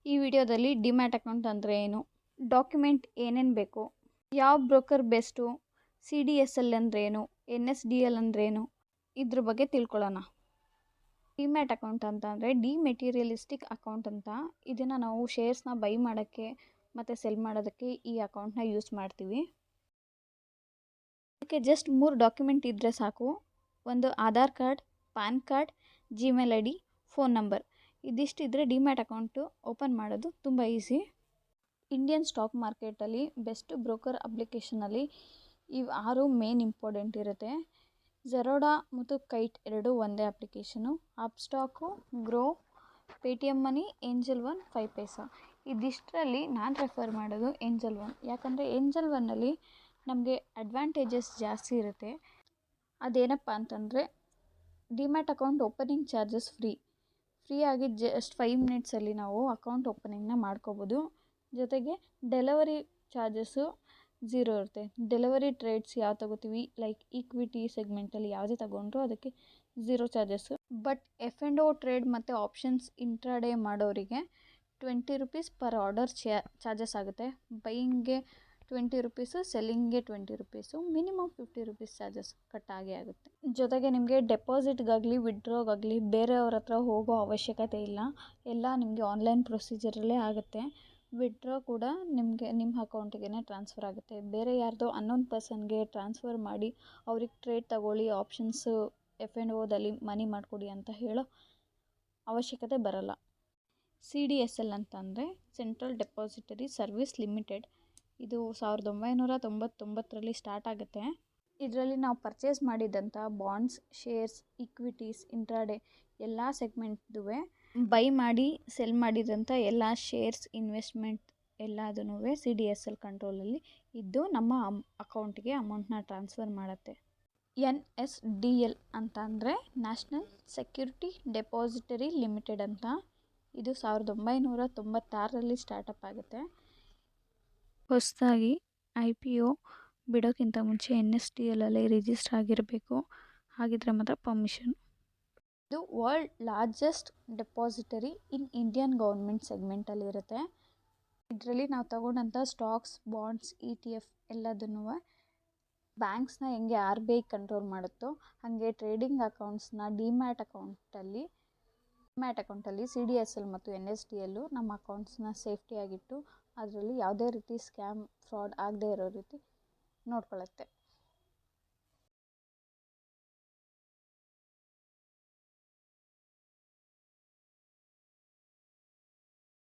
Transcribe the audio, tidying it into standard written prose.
ಈ ವಿಡಿಯೋದಲ್ಲಿ demat account ಅಂದರೆ ಏನು, ಡಾಕ್ಯುಮೆಂಟ್ ಏನೇನು ಬೇಕು, ಯಾವ ಬ್ರೋಕರ್ ಬೆಸ್ಟು, CDSL ಅಂದ್ರೇನು, NSDL ಅಂದ್ರೇನು, ಇದ್ರ ಬಗ್ಗೆ ತಿಳ್ಕೊಳ್ಳೋಣ. ಡಿಮ್ಯಾಟ್ ಅಕೌಂಟ್ ಅಂತ ಅಂದರೆ ಡಿಮೆಟೀರಿಯಲಿಸ್ಟಿಕ್ ಅಕೌಂಟ್ ಅಂತ. ಇದನ್ನು ನಾವು ಶೇರ್ಸ್ನ ಬೈ ಮಾಡೋಕ್ಕೆ ಮತ್ತು ಸೆಲ್ ಮಾಡೋದಕ್ಕೆ ಈ ಅಕೌಂಟ್ನ ಯೂಸ್ ಮಾಡ್ತೀವಿ. ಅದಕ್ಕೆ ಜಸ್ಟ್ 3 ಡಾಕ್ಯುಮೆಂಟ್ ಇದ್ದರೆ ಸಾಕು. ಒಂದು Aadhaar card, PAN card, Gmail ID, phone number. ಇದಿಷ್ಟಿದ್ರೆ ಡಿಮ್ಯಾಟ್ ಅಕೌಂಟು ಓಪನ್ ಮಾಡೋದು ತುಂಬ ಈಸಿ. ಇಂಡಿಯನ್ ಸ್ಟಾಕ್ ಮಾರ್ಕೆಟಲ್ಲಿ ಬೆಸ್ಟ್ ಬ್ರೋಕರ್ ಅಪ್ಲಿಕೇಶನಲ್ಲಿ ಇವು 6 ಮೇನ್ ಇಂಪಾರ್ಟೆಂಟ್ ಇರುತ್ತೆ. ಝೆರೋಡಾ ಮತ್ತು ಕೈಟ್ ಎರಡೂ ಒಂದೇ ಅಪ್ಲಿಕೇಶನು. ಅಪ್ಸ್ಟಾಕು, ಗ್ರೋ, ಪೇಟಿಎಮ್ ಮನಿ, ಏಂಜಲ್ ಒನ್, 5 ಪೈಸಾ. ಇದಿಷ್ಟರಲ್ಲಿ ನಾನು ರೆಫರ್ ಮಾಡೋದು ಏಂಜಲ್ ಒನ್. ಯಾಕಂದರೆ ಏಂಜಲ್ ಒನ್ನಲ್ಲಿ ನಮಗೆ ಅಡ್ವಾಂಟೇಜಸ್ ಜಾಸ್ತಿ ಇರುತ್ತೆ. ಅದೇನಪ್ಪ ಅಂತಂದರೆ ಡಿಮ್ಯಾಟ್ ಅಕೌಂಟ್ ಓಪನಿಂಗ್ ಚಾರ್ಜಸ್ ಫ್ರೀಯಾಗಿ ಜಸ್ಟ್ 5 ಮಿನಿಟ್ಸಲ್ಲಿ ನಾವು ಅಕೌಂಟ್ ಓಪನಿಂಗ್ನ ಮಾಡ್ಕೋಬೋದು. ಜೊತೆಗೆ ಡೆಲಿವರಿ ಚಾರ್ಜಸ್ಸು 0 ಇರುತ್ತೆ. ಡೆಲಿವರಿ ಟ್ರೇಡ್ಸ್ ಯಾವ ತಗೋತೀವಿ, ಲೈಕ್ ಈಕ್ವಿಟಿ ಸೆಗ್ಮೆಂಟಲ್ಲಿ ಯಾವುದೇ ತಗೊಂಡ್ರು ಅದಕ್ಕೆ 0 ಚಾರ್ಜಸ್ಸು. ಬಟ್ F&O ಟ್ರೇಡ್ ಮತ್ತು ಆಪ್ಷನ್ಸ್ ಇಂಟ್ರಾಡೇ ಮಾಡೋರಿಗೆ 20 ರುಪೀಸ್ ಪರ್ ಆರ್ಡರ್ ಚಾರ್ಜಸ್ ಆಗುತ್ತೆ. ಬೈಯಿಂಗ್ಗೆ 20 ರುಪೀಸು, ಸೆಲ್ಲಿಂಗ್ಗೆ 20 ರುಪೀಸು, ಮಿನಿಮಮ್ 50 ರುಪೀಸ್ ಚಾರ್ಜಸ್ ಕಟ್ಟಾಗೇ ಆಗುತ್ತೆ. ಜೊತೆಗೆ ನಿಮಗೆ ಡೆಪಾಸಿಟ್ಗಾಗಲಿ ವಿಡ್ರಾಗಾಗಲಿ ಬೇರೆಯವ್ರ ಹತ್ರ ಹೋಗೋ ಅವಶ್ಯಕತೆ ಇಲ್ಲ. ಎಲ್ಲ ನಿಮಗೆ ಆನ್ಲೈನ್ ಪ್ರೊಸೀಜರಲ್ಲೇ ಆಗುತ್ತೆ. ವಿಡ್ರಾ ಕೂಡ ನಿಮ್ಮ ಅಕೌಂಟಿಗೆ ಟ್ರಾನ್ಸ್ಫರ್ ಆಗುತ್ತೆ. ಬೇರೆ ಯಾರ್ದೋ ಅನ್ನೋನ್ ಪರ್ಸನ್ಗೆ ಟ್ರಾನ್ಸ್ಫರ್ ಮಾಡಿ ಅವ್ರಿಗೆ ಟ್ರೇಡ್ ತಗೊಳ್ಳಿ, ಆಪ್ಷನ್ಸು F&Oದಲ್ಲಿ ಮನಿ ಮಾಡಿಕೊಡಿ ಅಂತ ಹೇಳೋ ಅವಶ್ಯಕತೆ ಬರಲ್ಲ. CDSL ಅಂತಂದರೆ ಸೆಂಟ್ರಲ್ ಡೆಪಾಸಿಟರಿ ಸರ್ವಿಸ್ ಲಿಮಿಟೆಡ್. ಇದು 1999ರಲ್ಲಿ ಸ್ಟಾರ್ಟ್ ಆಗುತ್ತೆ. ಇದರಲ್ಲಿ ನಾವು ಪರ್ಚೇಸ್ ಮಾಡಿದಂಥ ಬಾಂಡ್ಸ್, ಶೇರ್ಸ್, ಈಕ್ವಿಟೀಸ್, ಇಂಟ್ರಾಡೇ ಎಲ್ಲ ಸೆಗ್ಮೆಂಟ್ದುವೆ ಬೈ ಮಾಡಿ ಸೆಲ್ ಮಾಡಿದಂಥ ಎಲ್ಲ ಶೇರ್ಸ್, ಇನ್ವೆಸ್ಟ್ಮೆಂಟ್ ಎಲ್ಲದನ್ನೂ CDSL ಕಂಟ್ರೋಲಲ್ಲಿ ಇದ್ದು ನಮ್ಮ ಅಕೌಂಟಿಗೆ ಅಮೌಂಟ್ನ ಟ್ರಾನ್ಸ್ಫರ್ ಮಾಡುತ್ತೆ. NSDL ಅಂತ ಅಂದರೆ ನ್ಯಾಷನಲ್ ಸೆಕ್ಯೂರಿಟಿ ಡೆಪಾಸಿಟರಿ ಲಿಮಿಟೆಡ್ ಅಂತ. ಇದು 1996ರಲ್ಲಿ ಸ್ಟಾರ್ಟಪ್ ಆಗುತ್ತೆ. ಹೊಸದಾಗಿ IPO ಬಿಡೋಕ್ಕಿಂತ ಮುಂಚೆ NSDLಲ್ಲಿ ರಿಜಿಸ್ಟರ್ ಆಗಿರಬೇಕು. ಹಾಗಿದ್ರೆ ಮಾತ್ರ ಪರ್ಮಿಷನ್. ಇದು world largest depository in Indian government ಸೆಗ್ಮೆಂಟಲ್ಲಿ ಇರುತ್ತೆ. ಇದರಲ್ಲಿ ನಾವು ತಗೊಂಡಂಥ ಸ್ಟಾಕ್ಸ್, ಬಾಂಡ್ಸ್, ETF ಎಲ್ಲದನ್ನೂ ಬ್ಯಾಂಕ್ಸ್ನ ಹೆಂಗೆ RBI ಕಂಟ್ರೋಲ್ ಮಾಡುತ್ತೋ ಹಾಗೆ ಟ್ರೇಡಿಂಗ್ ಅಕೌಂಟ್ಸ್ನ ಡಿಮ್ಯಾಟ್ ಅಕೌಂಟಲ್ಲಿ CDSL ಮತ್ತು NSDL ನಮ್ಮ ಅಕೌಂಟ್ಸ್ನ ಸೇಫ್ಟಿಯಾಗಿಟ್ಟು ಅದರಲ್ಲಿ ಯಾವುದೇ ರೀತಿ ಸ್ಕ್ಯಾಮ್, ಫ್ರಾಡ್ ಆಗದೇ ಇರೋ ರೀತಿ ನೋಡ್ಕೊಳ್ಳುತ್ತೆ.